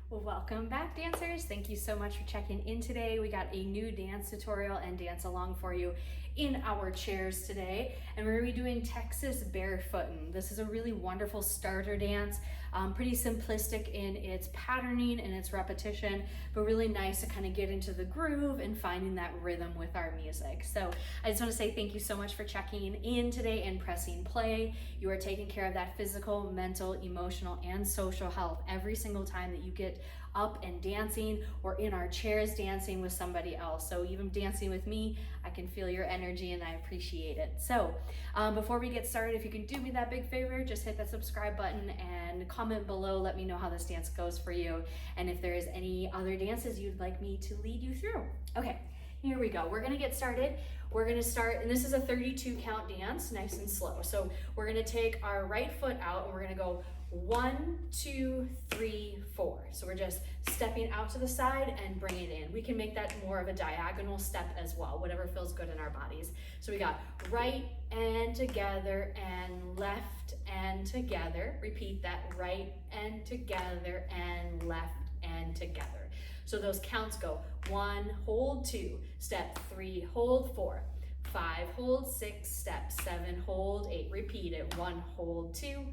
Welcome back, dancers. Thank you so much for checking in today. We got a new dance tutorial and dance along for you in our chairs today, and we're gonna be doing Texas Barefootin. This is a really wonderful starter dance, pretty simplistic in its patterning and its repetition, but really nice to kind of get into the groove and finding that rhythm with our music. So I just want to say thank you so much for checking in today and pressing play. You are taking care of that physical, mental, emotional, and social health every single time that you get up and dancing or in our chairs dancing with somebody else. So even dancing with me, I can feel your energy and I appreciate it. So before we get started, if you can do me that big favor, just hit that subscribe button and comment below. Let me know how this dance goes for you and if there is any other dances you'd like me to lead you through. Okay, here we go. We're gonna get started. We're gonna start, and this is a 32 count dance, nice and slow. So we're gonna take our right foot out and we're gonna go 1, 2, 3, 4. So we're just stepping out to the side and bring it in. We can make that more of a diagonal step as well, whatever feels good in our bodies. So we got right and together and left and together. Repeat that, right and together and left and together. So those counts go 1, hold 2, step 3, hold 4, 5, hold 6, step 7, hold 8. Repeat it, 1, hold 2,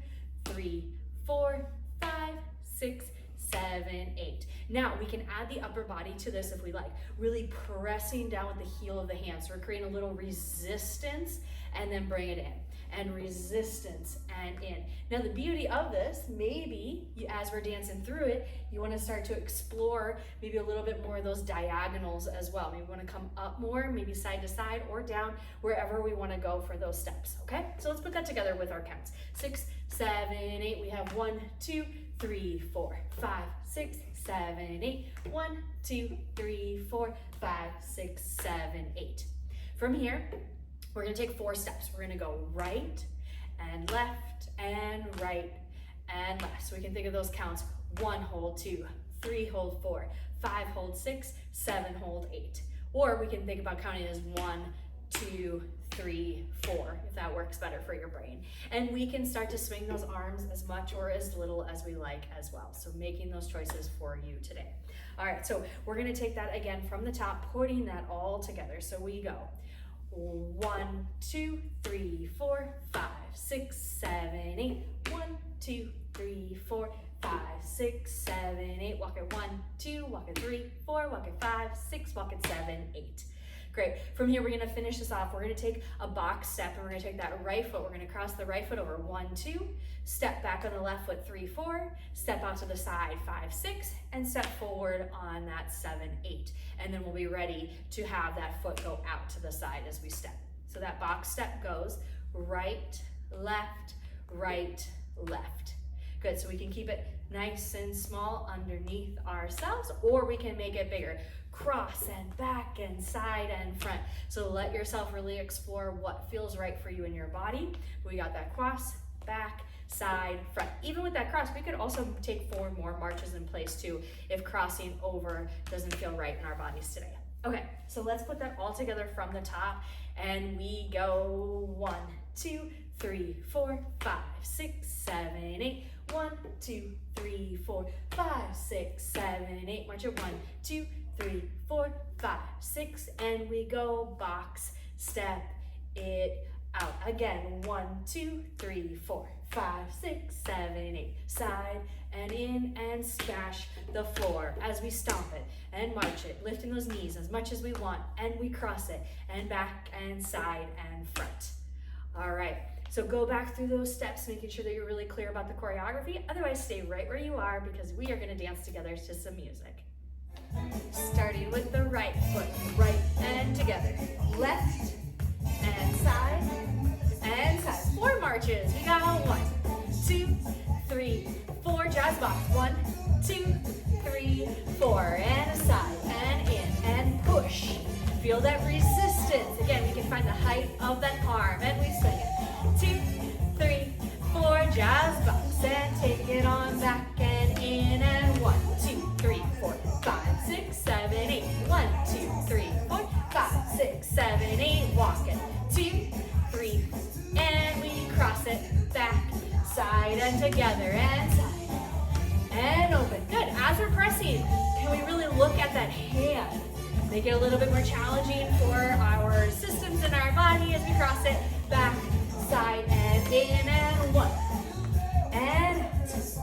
3, 4, 5, 6, 7, 8. Now we can add the upper body to this if we like, really pressing down with the heel of the hand. So we're creating a little resistance and then bring it in, and resistance and in. Now the beauty of this, maybe as we're dancing through it, you want to start to explore maybe a little bit more of those diagonals as well. Maybe we want to come up more, maybe side to side or down, wherever we want to go for those steps. Okay, so let's put that together with our counts. 6, 7, 8. We have 1, 2, 3, 4, 5, 6, 7, 8. 1, 2, 3, 4, 5, 6, 7, 8. From here, we're gonna take 4 steps. We're gonna go right and left and right and left. So we can think of those counts: 1, hold 2, 3, hold 4, 5, hold 6, 7, hold 8. Or we can think about counting as 1, 2, 3, 4, if that works better for your brain. And we can start to swing those arms as much or as little as we like as well. So making those choices for you today. All right, so we're gonna take that again from the top, putting that all together. So we go 1, 2, 3, 4, 5, 6, 7, 8. 1, 2, 3, 4, 5, 6, 7, 8. Walk it 1, 2, walk it 3, 4, walk it 5, 6, walk it 7, 8. Great. From here, we're gonna finish this off. We're gonna take a box step and we're gonna take that right foot. We're gonna cross the right foot over 1, 2, step back on the left foot 3, 4, step out to the side 5, 6, and step forward on that 7, 8. And then we'll be ready to have that foot go out to the side as we step. So that box step goes right, left, right, left. Good, so we can keep it nice and small underneath ourselves, or we can make it bigger. Cross and back and side and front. So let yourself really explore what feels right for you in your body. We got that cross, back, side, front. Even with that cross, we could also take 4 more marches in place too if crossing over doesn't feel right in our bodies today. Okay, so let's put that all together from the top and we go 1, 2, 3, 4, 5, 6, 7, 8. 1, 2, 3, 4, 5, 6, 7, 8. March it 1, 2, 3, 4, 5, 6, and we go box, step it out. Again, 1, 2, 3, 4, 5, 6, 7, 8. Side and in and smash the floor as we stomp it and march it, lifting those knees as much as we want, and we cross it and back and side and front. All right. So go back through those steps, making sure that you're really clear about the choreography. Otherwise, stay right where you are because we are gonna dance together to some music. Starting with the right foot, right and together. Left and side and side. 4 marches. We got 1, 2, 3, 4. Jazz box. 1, 2, 3, 4. And aside and in and push. Feel that resistance. Again, we can find the height of that arm and we swing it. 2, 3, 4, jazz box, and take it on back and in, and 1, 2, 3, 4, 5, 6, 7, 8. 1, 2, 3, 4, 5, 6, 7, 8. Walk it. 2, 3, and we cross it back, side and together and side and open. Good. as we're pressing, can we really look at that hand? Make it a little bit more challenging for our systems in our body as we cross it back, side, and in, and 1, and 2,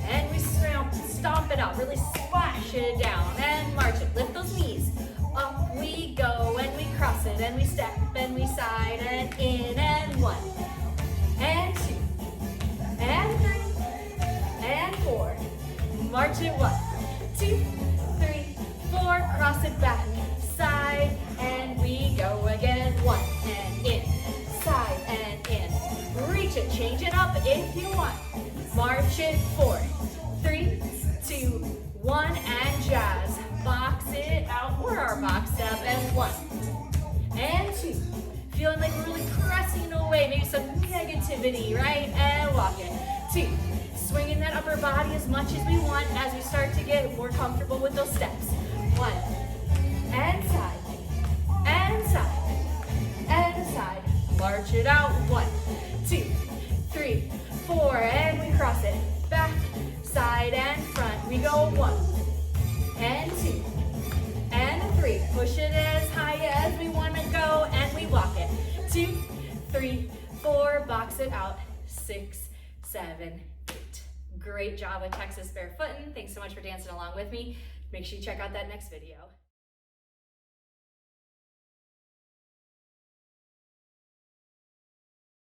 and we stomp it out, really splash it down, and march it, lift those knees, up we go, and we cross it, and we step, and we side, and in, and 1, and 2, and 3, and 4, march it, 1, 2, 3, 4, cross it back, side, and we go again, 1, and in, side, and in, reach it, change it up if you want, march it, 4, 3, 2, 1, and jazz, box it out, or our box step, and 1, and 2, feeling like we're really pressing away, maybe some negativity, right, and walk it, 2, swinging that upper body as much as we want as we start to get more comfortable with those steps, 1, and side, and side, and side, march it out, 1, 2, 3, 4, and we cross it, back, side, and front, we go 1, and 2, and 3, push it as high as we want to go, and we walk it, 2, 3, 4, box it out, 6, 7, 8. Great job with Texas Barefootin. Thanks so much for dancing along with me. Make sure you check out that next video.